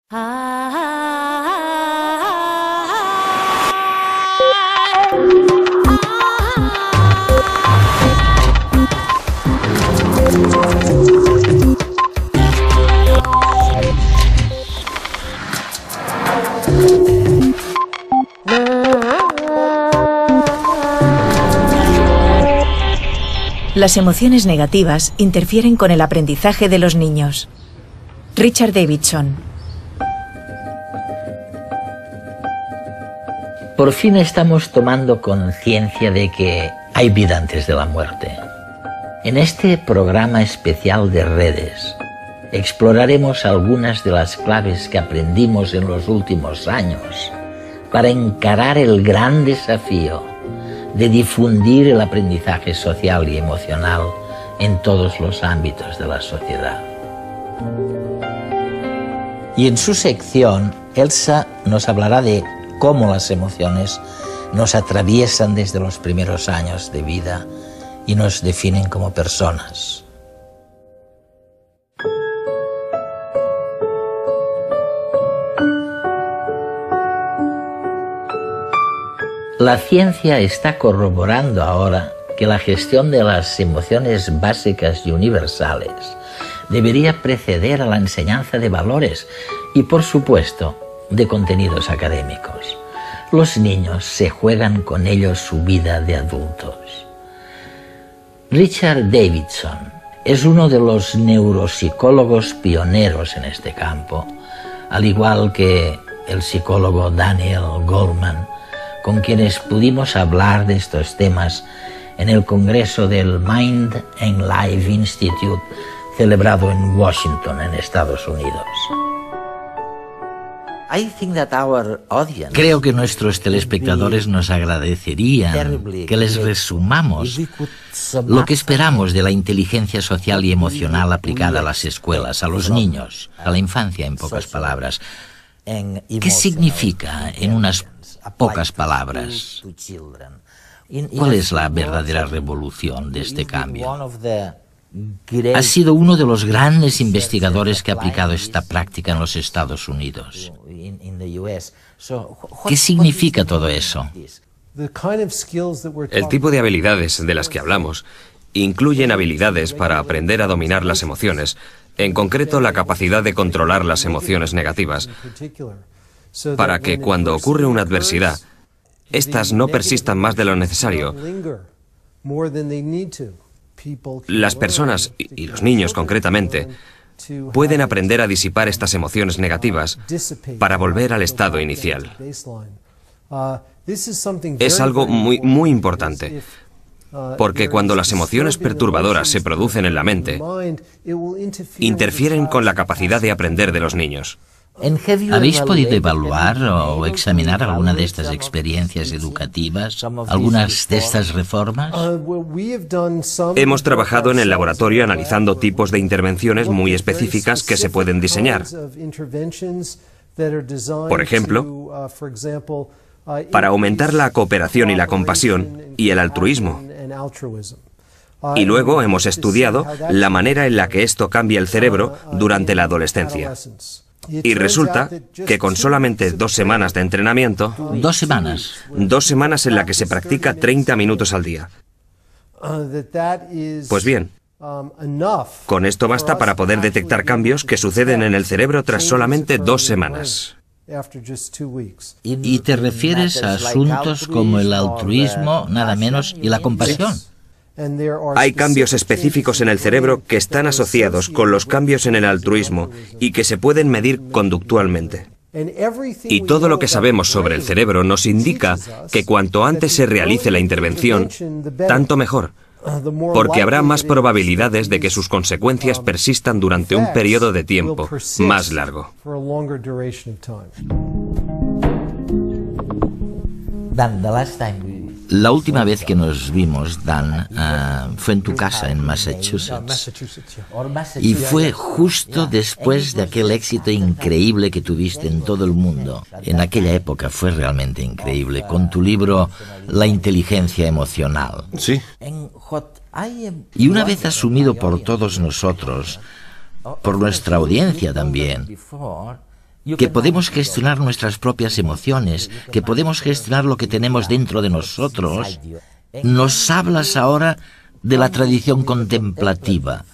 Las emociones negativas interfieren con el aprendizaje de los niños. Richard Davidson. Por fin estamos tomando conciencia de que hay vida antes de la muerte. En este programa especial de redes exploraremos algunas de las claves que aprendimos en los últimos años para encarar el gran desafío de difundir el aprendizaje social y emocional en todos los ámbitos de la sociedad. Y en su sección, Elsa nos hablará de cómo las emociones nos atraviesan desde los primeros años de vida y nos definen como personas. La ciencia está corroborando ahora que la gestión de las emociones básicas y universales debería preceder a la enseñanza de valores y, por supuesto, de contenidos académicos. Los niños se juegan con ellos su vida de adultos. Richard Davidson es uno de los neuropsicólogos pioneros en este campo, al igual que el psicólogo Daniel Goleman, con quienes pudimos hablar de estos temas en el congreso del Mind and Life Institute celebrado en Washington, en Estados Unidos. Creo que nuestros telespectadores nos agradecerían que les resumamos lo que esperamos de la inteligencia social y emocional aplicada a las escuelas, a los niños, a la infancia, en pocas palabras. ¿Qué significa en unas pocas palabras? ¿Cuál es la verdadera revolución de este cambio? Ha sido uno de los grandes investigadores que ha aplicado esta práctica en los Estados Unidos. ¿Qué significa todo eso? El tipo de habilidades de las que hablamos incluyen habilidades para aprender a dominar las emociones, en concreto la capacidad de controlar las emociones negativas, para que cuando ocurre una adversidad, éstas no persistan más de lo necesario. Las personas, y los niños concretamente, pueden aprender a disipar estas emociones negativas para volver al estado inicial. Es algo muy importante, porque cuando las emociones perturbadoras se producen en la mente, interfieren con la capacidad de aprender de los niños. ¿Habéis podido evaluar o examinar alguna de estas experiencias educativas, algunas de estas reformas? Hemos trabajado en el laboratorio analizando tipos de intervenciones muy específicas que se pueden diseñar. Por ejemplo, para aumentar la cooperación y la compasión y el altruismo. Y luego hemos estudiado la manera en la que esto cambia el cerebro durante la adolescencia. Y resulta que con solamente 2 semanas de entrenamiento... 2 semanas. 2 semanas en la que se practica 30 minutos al día. Pues bien, con esto basta para poder detectar cambios que suceden en el cerebro tras solamente 2 semanas. ¿Y te refieres a asuntos como el altruismo, nada menos, y la compasión? Hay cambios específicos en el cerebro que están asociados con los cambios en el altruismo y que se pueden medir conductualmente. Y todo lo que sabemos sobre el cerebro nos indica que cuanto antes se realice la intervención, tanto mejor, porque habrá más probabilidades de que sus consecuencias persistan durante un periodo de tiempo más largo. La última vez que nos vimos, Dan, fue en tu casa en Massachusetts. Y fue justo después de aquel éxito increíble que tuviste en todo el mundo. En aquella época fue realmente increíble, con tu libro La inteligencia emocional. Sí. Y una vez asumido por todos nosotros, por nuestra audiencia también, que podemos gestionar nuestras propias emociones, que podemos gestionar lo que tenemos dentro de nosotros, nos hablas ahora de la tradición contemplativa,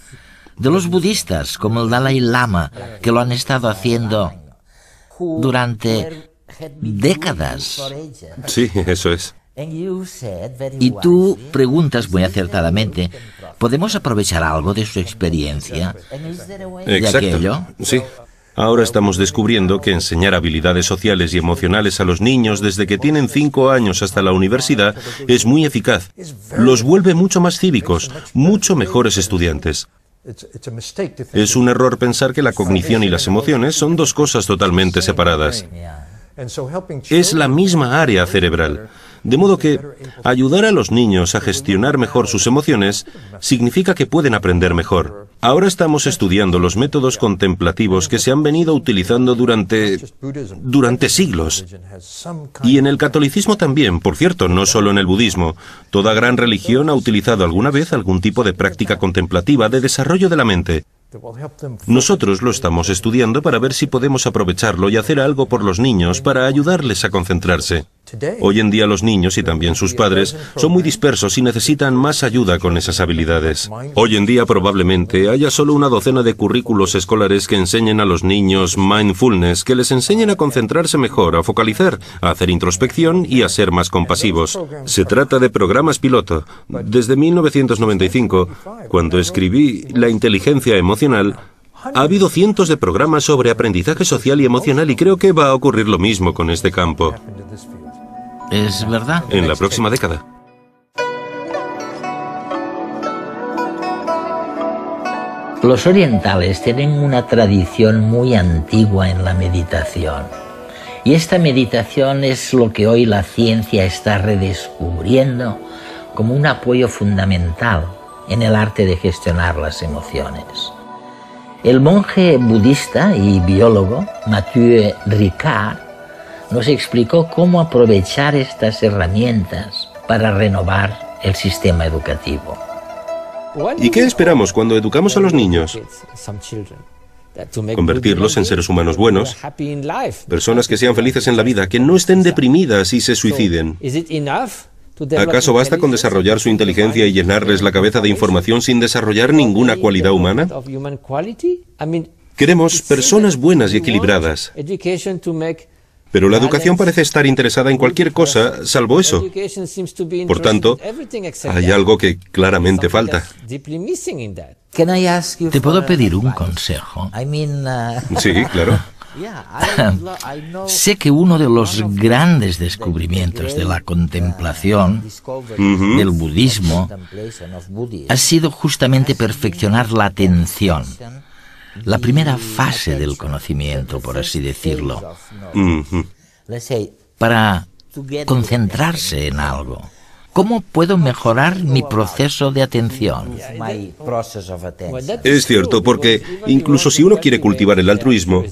de los budistas como el Dalai Lama, que lo han estado haciendo durante décadas. Sí, eso es. Y tú preguntas muy acertadamente, ¿podemos aprovechar algo de su experiencia? ¿De aquello? Sí. Ahora estamos descubriendo que enseñar habilidades sociales y emocionales a los niños desde que tienen 5 años hasta la universidad es muy eficaz. Los vuelve mucho más cívicos, mucho mejores estudiantes. Es un error pensar que la cognición y las emociones son dos cosas totalmente separadas. Es la misma área cerebral. De modo que ayudar a los niños a gestionar mejor sus emociones significa que pueden aprender mejor. Ahora estamos estudiando los métodos contemplativos que se han venido utilizando durante siglos. Y en el catolicismo también, por cierto, no solo en el budismo. Toda gran religión ha utilizado alguna vez algún tipo de práctica contemplativa de desarrollo de la mente. Nosotros lo estamos estudiando para ver si podemos aprovecharlo y hacer algo por los niños para ayudarles a concentrarse. Hoy en día los niños y también sus padres son muy dispersos y necesitan más ayuda con esas habilidades. Hoy en día probablemente haya solo una docena de currículos escolares que enseñen a los niños mindfulness, que les enseñen a concentrarse mejor, a focalizar, a hacer introspección y a ser más compasivos. Se trata de programas piloto. Desde 1995, cuando escribí La inteligencia emocional, ha habido cientos de programas sobre aprendizaje social y emocional y creo que va a ocurrir lo mismo con este campo. Es verdad. En la próxima década. Los orientales tienen una tradición muy antigua en la meditación. Y esta meditación es lo que hoy la ciencia está redescubriendo como un apoyo fundamental en el arte de gestionar las emociones. El monje budista y biólogo Mathieu Ricard nos explicó cómo aprovechar estas herramientas para renovar el sistema educativo. ¿Y qué esperamos cuando educamos a los niños? Convertirlos en seres humanos buenos, personas que sean felices en la vida, que no estén deprimidas y se suiciden. ¿Acaso basta con desarrollar su inteligencia y llenarles la cabeza de información sin desarrollar ninguna cualidad humana? Queremos personas buenas y equilibradas. Pero la educación parece estar interesada en cualquier cosa, salvo eso. Por tanto, hay algo que claramente falta. ¿Te puedo pedir un consejo? Sí, claro. Sé que uno de los grandes descubrimientos de la contemplación, del budismo, ha sido justamente perfeccionar la atención. La primera fase del conocimiento, por así decirlo, para concentrarse en algo. ¿Cómo puedo mejorar mi proceso de atención? Es cierto, porque incluso si uno quiere cultivar el altruismo,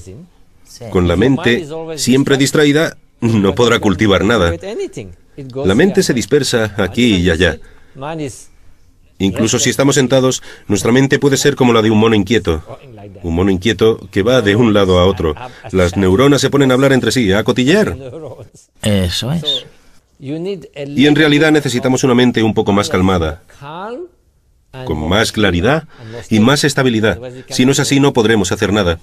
con la mente siempre distraída, no podrá cultivar nada. La mente se dispersa aquí y allá. Incluso si estamos sentados, nuestra mente puede ser como la de un mono inquieto. Un mono inquieto que va de un lado a otro. Las neuronas se ponen a hablar entre sí, a cotillear. Eso es. Y en realidad necesitamos una mente un poco más calmada, con más claridad y más estabilidad. Si no es así, no podremos hacer nada.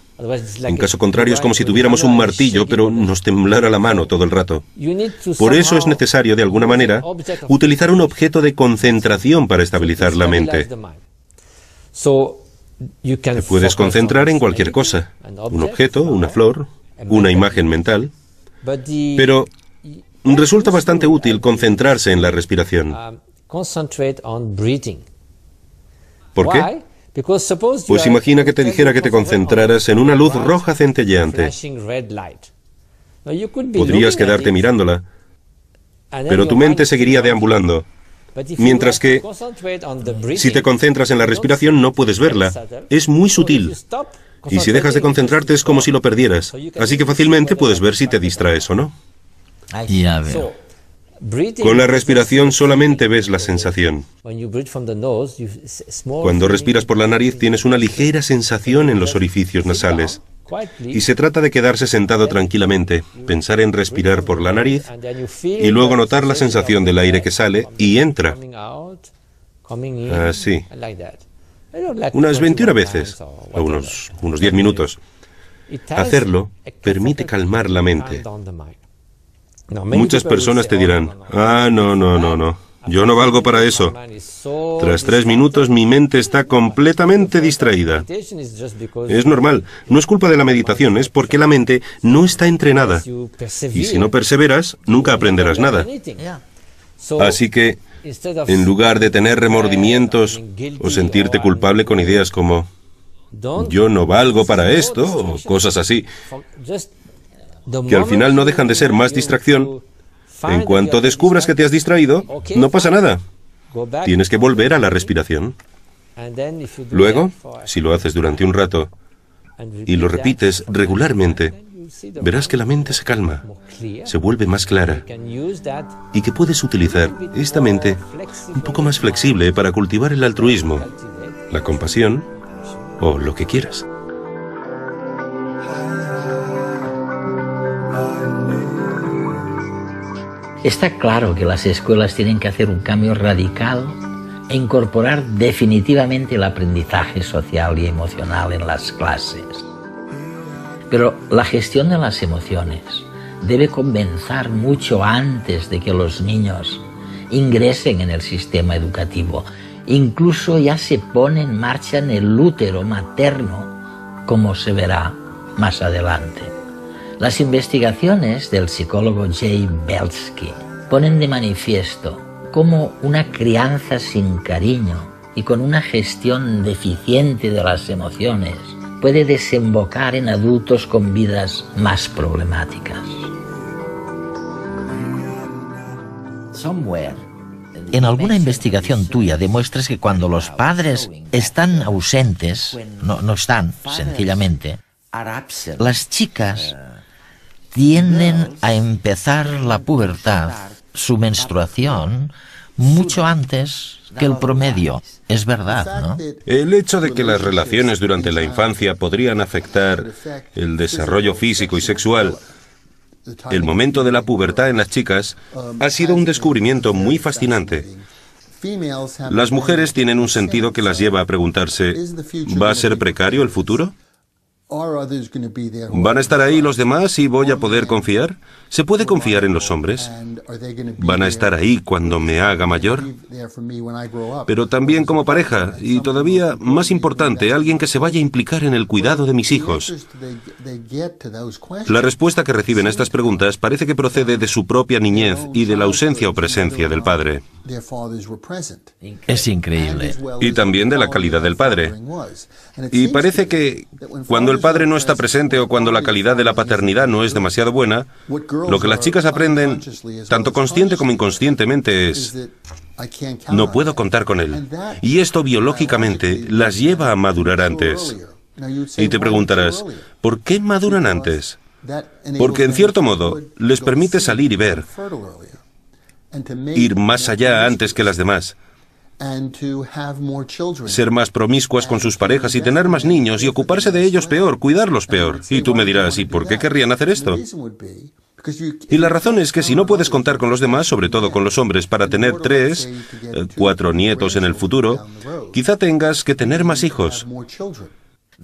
En caso contrario, es como si tuviéramos un martillo, pero nos temblara la mano todo el rato. Por eso es necesario, de alguna manera, utilizar un objeto de concentración para estabilizar la mente. Te puedes concentrar en cualquier cosa. Un objeto, una flor, una imagen mental. Pero resulta bastante útil concentrarse en la respiración. ¿Por qué? Pues imagina que te dijera que te concentraras en una luz roja centelleante. Podrías quedarte mirándola, pero tu mente seguiría deambulando. Mientras que, si te concentras en la respiración, no puedes verla. Es muy sutil. Y si dejas de concentrarte, es como si lo perdieras. Así que fácilmente puedes ver si te distraes o no. Ya veo. Con la respiración solamente ves la sensación. Cuando respiras por la nariz tienes una ligera sensación en los orificios nasales. Y se trata de quedarse sentado tranquilamente, pensar en respirar por la nariz y luego notar la sensación del aire que sale y entra. Así. Unas 21 veces, o unos 10 minutos. Hacerlo permite calmar la mente. Muchas personas te dirán, no, yo no valgo para eso. Tras 3 minutos mi mente está completamente distraída. Es normal, no es culpa de la meditación, es porque la mente no está entrenada. Y si no perseveras, nunca aprenderás nada. Así que, en lugar de tener remordimientos o sentirte culpable con ideas como yo no valgo para esto o cosas así, que al final no dejan de ser más distracción, en cuanto descubras que te has distraído, no pasa nada. Tienes que volver a la respiración. Luego, si lo haces durante un rato y lo repites regularmente, verás que la mente se calma, se vuelve más clara y que puedes utilizar esta mente un poco más flexible para cultivar el altruismo, la compasión o lo que quieras. Está claro que las escuelas tienen que hacer un cambio radical e incorporar definitivamente el aprendizaje social y emocional en las clases. Pero la gestión de las emociones debe comenzar mucho antes de que los niños ingresen en el sistema educativo. Incluso ya se pone en marcha en el útero materno, como se verá más adelante. Las investigaciones del psicólogo Jay Belsky ponen de manifiesto cómo una crianza sin cariño y con una gestión deficiente de las emociones puede desembocar en adultos con vidas más problemáticas. En alguna investigación tuya demuestras que cuando los padres están ausentes, no están, sencillamente, las chicas tienden a empezar la pubertad, su menstruación, mucho antes que el promedio. Es verdad, ¿no? El hecho de que las relaciones durante la infancia podrían afectar el desarrollo físico y sexual, el momento de la pubertad en las chicas, ha sido un descubrimiento muy fascinante. Las mujeres tienen un sentido que las lleva a preguntarse, ¿va a ser precario el futuro? ¿Van a estar ahí los demás y voy a poder confiar? ¿Se puede confiar en los hombres? ¿Van a estar ahí cuando me haga mayor? Pero también como pareja, y todavía más importante, alguien que se vaya a implicar en el cuidado de mis hijos. La respuesta que reciben a estas preguntas parece que procede de su propia niñez y de la ausencia o presencia del padre. Es increíble. Y también de la calidad del padre. Y parece que cuando el padre no está presente o cuando la calidad de la paternidad no es demasiado buena, lo que las chicas aprenden, tanto consciente como inconscientemente, es no puedo contar con él. Y esto biológicamente las lleva a madurar antes. Y te preguntarás, ¿por qué maduran antes? Porque en cierto modo les permite salir y ver, ir más allá antes que las demás, ser más promiscuas con sus parejas y tener más niños y ocuparse de ellos peor, cuidarlos peor. Y tú me dirás, ¿y por qué querrían hacer esto? Y la razón es que si no puedes contar con los demás, sobre todo con los hombres, para tener 3, 4 nietos en el futuro, quizá tengas que tener más hijos.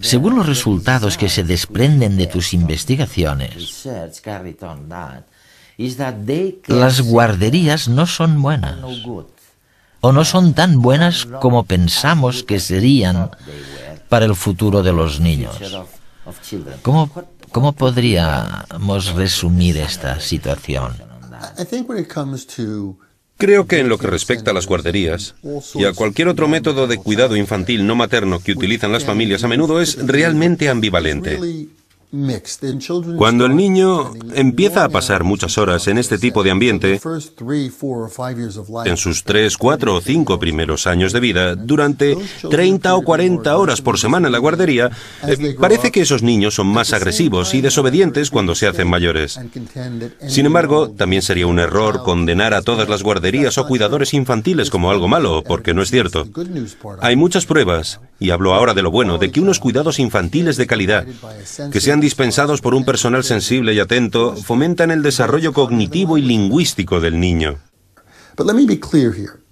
Según los resultados que se desprenden de tus investigaciones, las guarderías no son buenas, o no son tan buenas como pensamos que serían para el futuro de los niños. ¿Cómo podríamos resumir esta situación? Creo que en lo que respecta a las guarderías y a cualquier otro método de cuidado infantil no materno que utilizan las familias, a menudo es realmente ambivalente. Cuando el niño empieza a pasar muchas horas en este tipo de ambiente, en sus 3, 4 o 5 primeros años de vida, durante 30 o 40 horas por semana en la guardería, parece que esos niños son más agresivos y desobedientes cuando se hacen mayores. Sin embargo, también sería un error condenar a todas las guarderías o cuidadores infantiles como algo malo, porque no es cierto. Hay muchas pruebas y hablo ahora de lo bueno, de que unos cuidados infantiles de calidad, que sean dispensados por un personal sensible y atento, fomentan el desarrollo cognitivo y lingüístico del niño.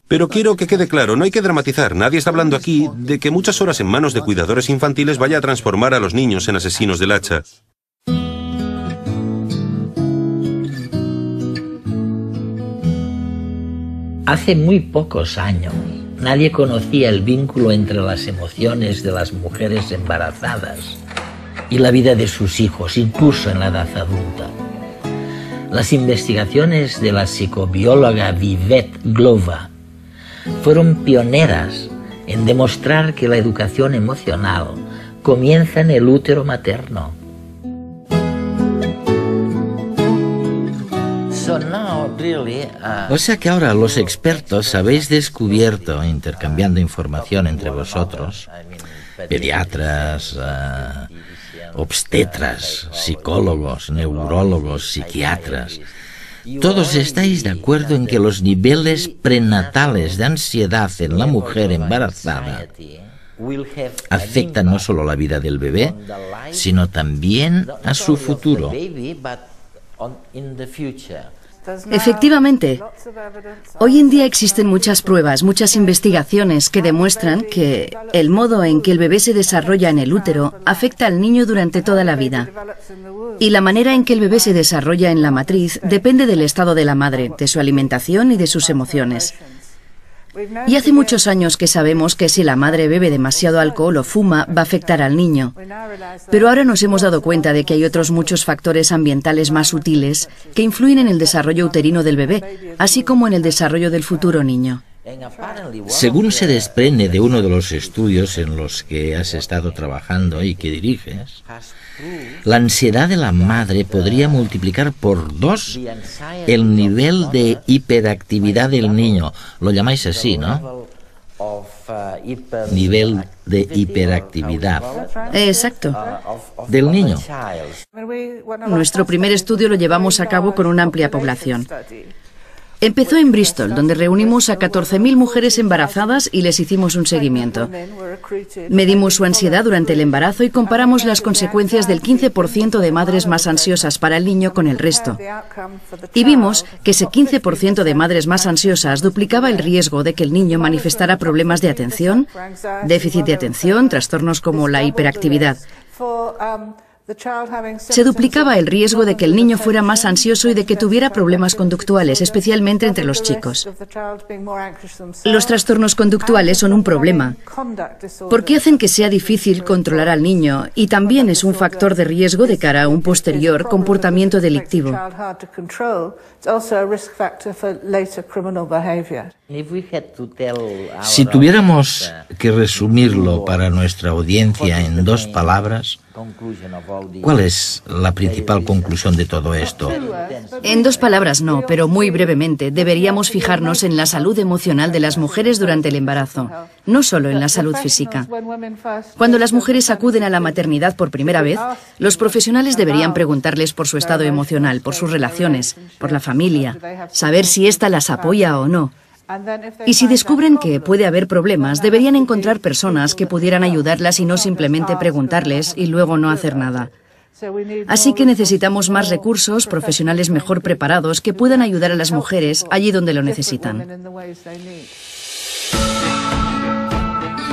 Pero quiero que quede claro, no hay que dramatizar. Nadie está hablando aquí de que muchas horas en manos de cuidadores infantiles vaya a transformar a los niños en asesinos del hacha. Hace muy pocos años, nadie conocía el vínculo entre las emociones de las mujeres embarazadas y la vida de sus hijos, incluso en la edad adulta. Las investigaciones de la psicobióloga Vivette Glova fueron pioneras en demostrar que la educación emocional comienza en el útero materno. O sea que ahora los expertos habéis descubierto, intercambiando información entre vosotros, pediatras, obstetras, psicólogos, neurólogos, psiquiatras, todos estáis de acuerdo en que los niveles prenatales de ansiedad en la mujer embarazada afectan no solo la vida del bebé, sino también a su futuro. Efectivamente, hoy en día existen muchas pruebas, muchas investigaciones que demuestran que el modo en que el bebé se desarrolla en el útero afecta al niño durante toda la vida. Y la manera en que el bebé se desarrolla en la matriz depende del estado de la madre, de su alimentación y de sus emociones. Y hace muchos años que sabemos que si la madre bebe demasiado alcohol o fuma, va a afectar al niño. Pero ahora nos hemos dado cuenta de que hay otros muchos factores ambientales más sutiles que influyen en el desarrollo uterino del bebé, así como en el desarrollo del futuro niño. Según se desprende de uno de los estudios en los que has estado trabajando y que diriges, la ansiedad de la madre podría multiplicar por 2 el nivel de hiperactividad del niño. Lo llamáis así, ¿no? Nivel de hiperactividad. Exacto. Del niño. Nuestro primer estudio lo llevamos a cabo con una amplia población. Empezó en Bristol, donde reunimos a 14.000 mujeres embarazadas y les hicimos un seguimiento. Medimos su ansiedad durante el embarazo y comparamos las consecuencias del 15% de madres más ansiosas para el niño con el resto. Y vimos que ese 15% de madres más ansiosas duplicaba el riesgo de que el niño manifestara problemas de atención, déficit de atención, trastornos como la hiperactividad. Se duplicaba el riesgo de que el niño fuera más ansioso y de que tuviera problemas conductuales, especialmente entre los chicos. Los trastornos conductuales son un problema, porque hacen que sea difícil controlar al niño y también es un factor de riesgo de cara a un posterior comportamiento delictivo. Si tuviéramos que resumirlo para nuestra audiencia en 2 palabras, ¿cuál es la principal conclusión de todo esto? En 2 palabras no, pero muy brevemente, deberíamos fijarnos en la salud emocional de las mujeres durante el embarazo, no solo en la salud física. Cuando las mujeres acuden a la maternidad por primera vez, los profesionales deberían preguntarles por su estado emocional, por sus relaciones, por la familia, saber si ésta las apoya o no. Y si descubren que puede haber problemas, deberían encontrar personas que pudieran ayudarlas y no simplemente preguntarles y luego no hacer nada. Así que necesitamos más recursos, profesionales mejor preparados que puedan ayudar a las mujeres allí donde lo necesitan.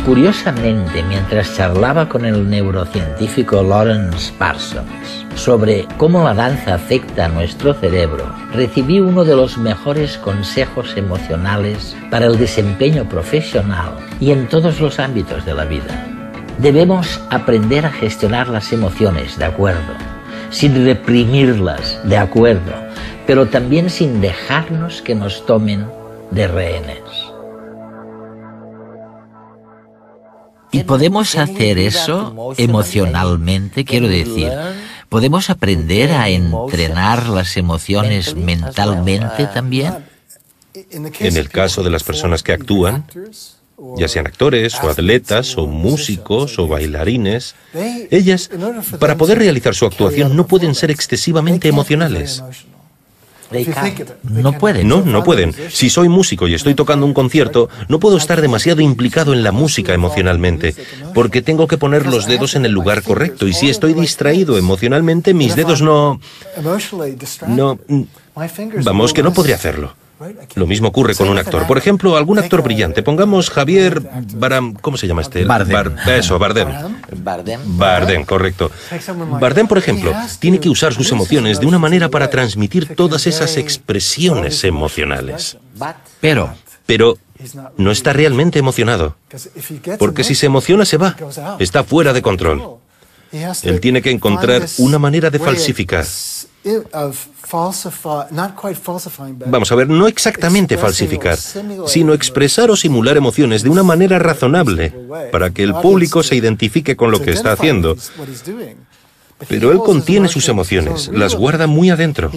Curiosamente, mientras charlaba con el neurocientífico Lawrence Parsons sobre cómo la danza afecta a nuestro cerebro, recibí uno de los mejores consejos emocionales para el desempeño profesional y en todos los ámbitos de la vida. Debemos aprender a gestionar las emociones, de acuerdo, sin reprimirlas, de acuerdo, pero también sin dejarnos que nos tomen de rehenes. ¿Y podemos hacer eso emocionalmente? Quiero decir, ¿podemos aprender a entrenar las emociones mentalmente también? En el caso de las personas que actúan, ya sean actores o atletas o músicos o bailarines, ellas, para poder realizar su actuación, no pueden ser excesivamente emocionales. No pueden. No, no pueden. Si soy músico y estoy tocando un concierto, no puedo estar demasiado implicado en la música emocionalmente, porque tengo que poner los dedos en el lugar correcto, y si estoy distraído emocionalmente, mis dedos no... Vamos, que no podría hacerlo. Lo mismo ocurre con un actor. Por ejemplo, algún actor brillante. Pongamos Javier Bardem. ¿Cómo se llama este? Bardem. Bardem, correcto. Bardem, por ejemplo, tiene que usar sus emociones de una manera para transmitir todas esas expresiones emocionales. Pero no está realmente emocionado. Porque si se emociona, se va. Está fuera de control. Él tiene que encontrar una manera de falsificar. Vamos a ver, no exactamente falsificar, sino expresar o simular emociones de una manera razonable para que el público se identifique con lo que está haciendo. Pero él contiene sus emociones, las guarda muy adentro.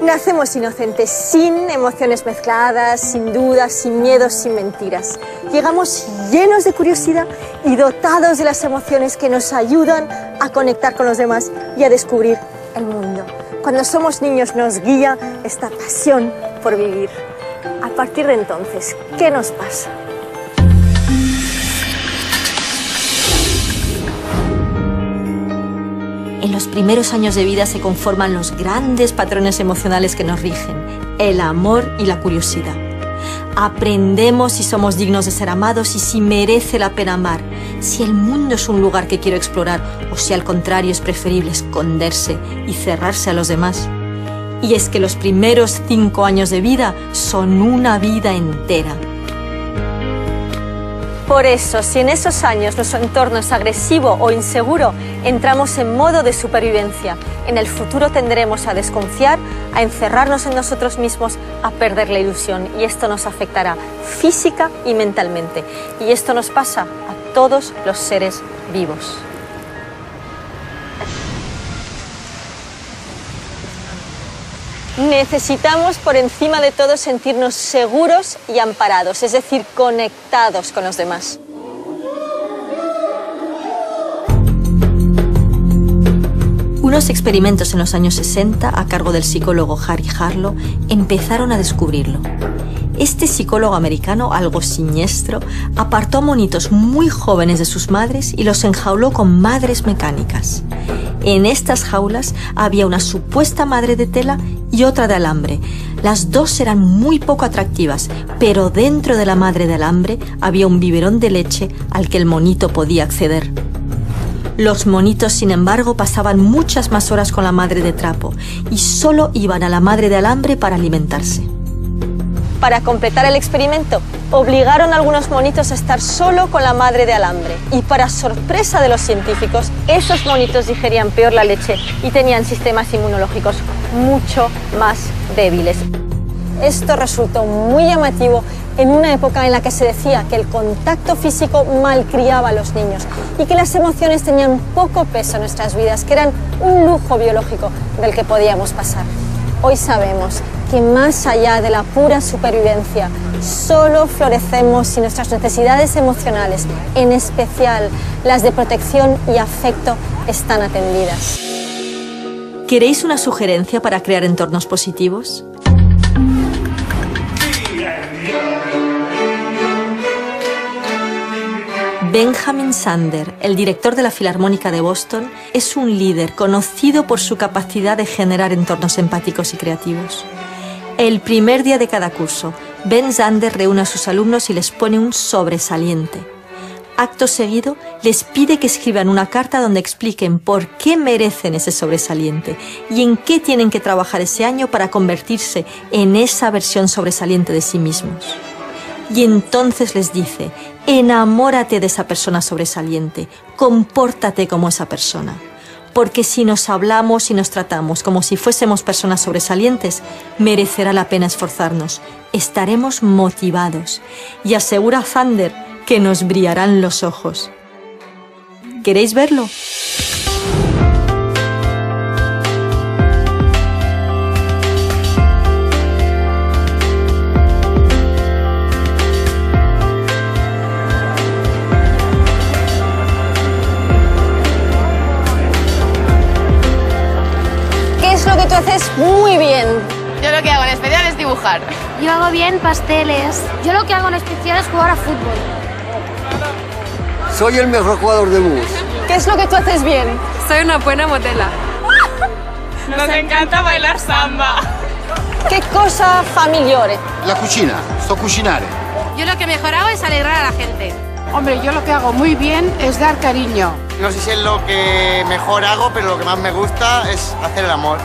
Nacemos inocentes, sin emociones mezcladas, sin dudas, sin miedos, sin mentiras. Llegamos llenos de curiosidad y dotados de las emociones que nos ayudan a conectar con los demás y a descubrir el mundo. Cuando somos niños nos guía esta pasión por vivir. A partir de entonces, ¿qué nos pasa? En los primeros años de vida se conforman los grandes patrones emocionales que nos rigen, el amor y la curiosidad. Aprendemos si somos dignos de ser amados y si merece la pena amar, si el mundo es un lugar que quiero explorar o si al contrario es preferible esconderse y cerrarse a los demás. Y es que los primeros 5 años de vida son una vida entera. Por eso, si en esos años nuestro entorno es agresivo o inseguro, entramos en modo de supervivencia. En el futuro tendremos a desconfiar, a encerrarnos en nosotros mismos, a perder la ilusión. Y esto nos afectará física y mentalmente. Y esto nos pasa a todos los seres vivos. Necesitamos por encima de todo sentirnos seguros y amparados, es decir, conectados con los demás. Unos experimentos en los años 60, a cargo del psicólogo Harry Harlow, empezaron a descubrirlo. Este psicólogo americano, algo siniestro, apartó a monitos muy jóvenes de sus madres y los enjauló con madres mecánicas. En estas jaulas había una supuesta madre de tela y otra de alambre. Las dos eran muy poco atractivas, pero dentro de la madre de alambre había un biberón de leche al que el monito podía acceder. Los monitos, sin embargo, pasaban muchas más horas con la madre de trapo y solo iban a la madre de alambre para alimentarse. Para completar el experimento, obligaron a algunos monitos a estar solo con la madre de alambre. Y para sorpresa de los científicos, esos monitos digerían peor la leche y tenían sistemas inmunológicos mucho más débiles. Esto resultó muy llamativo en una época en la que se decía que el contacto físico malcriaba a los niños y que las emociones tenían poco peso en nuestras vidas, que eran un lujo biológico del que podíamos pasar. Hoy sabemos que más allá de la pura supervivencia, solo florecemos si nuestras necesidades emocionales, en especial las de protección y afecto, están atendidas. ¿Queréis una sugerencia para crear entornos positivos? Benjamin Zander, el director de la Filarmónica de Boston, es un líder conocido por su capacidad de generar entornos empáticos y creativos. El primer día de cada curso, Ben Zander reúne a sus alumnos y les pone un sobresaliente. Acto seguido, les pide que escriban una carta donde expliquen por qué merecen ese sobresaliente y en qué tienen que trabajar ese año para convertirse en esa versión sobresaliente de sí mismos. Y entonces les dice: enamórate de esa persona sobresaliente, compórtate como esa persona. Porque si nos hablamos y nos tratamos como si fuésemos personas sobresalientes, merecerá la pena esforzarnos, estaremos motivados. Y asegura Zander que nos brillarán los ojos. ¿Queréis verlo? haces muy bien. Yo lo que hago en especial es dibujar. Yo hago bien pasteles. Yo lo que hago en especial es jugar a fútbol. Soy el mejor jugador de bus. ¿Qué es lo que tú haces bien? Soy una buena modela. Nos encanta bailar samba. ¿Qué cosa familiare? La cucina, sto cucinare. Yo lo que mejor hago es alegrar a la gente. Hombre, yo lo que hago muy bien es dar cariño. No sé si es lo que mejor hago, pero lo que más me gusta es hacer el amor.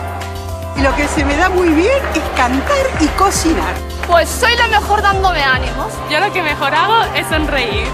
Y lo que se me da muy bien es cantar y cocinar. Pues soy la mejor dándome ánimos. Yo lo que mejor hago es sonreír.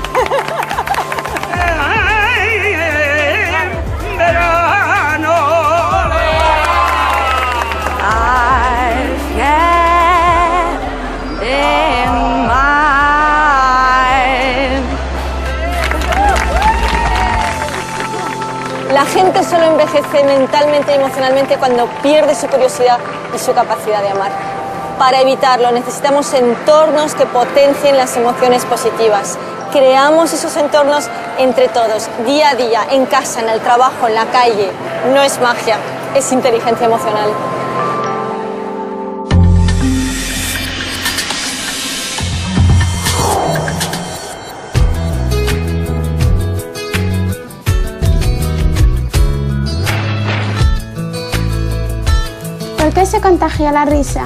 La gente solo envejece mentalmente y emocionalmente cuando pierde su curiosidad y su capacidad de amar. Para evitarlo necesitamos entornos que potencien las emociones positivas. Creamos esos entornos entre todos, día a día, en casa, en el trabajo, en la calle. No es magia, es inteligencia emocional. ¿Por qué se contagia la risa?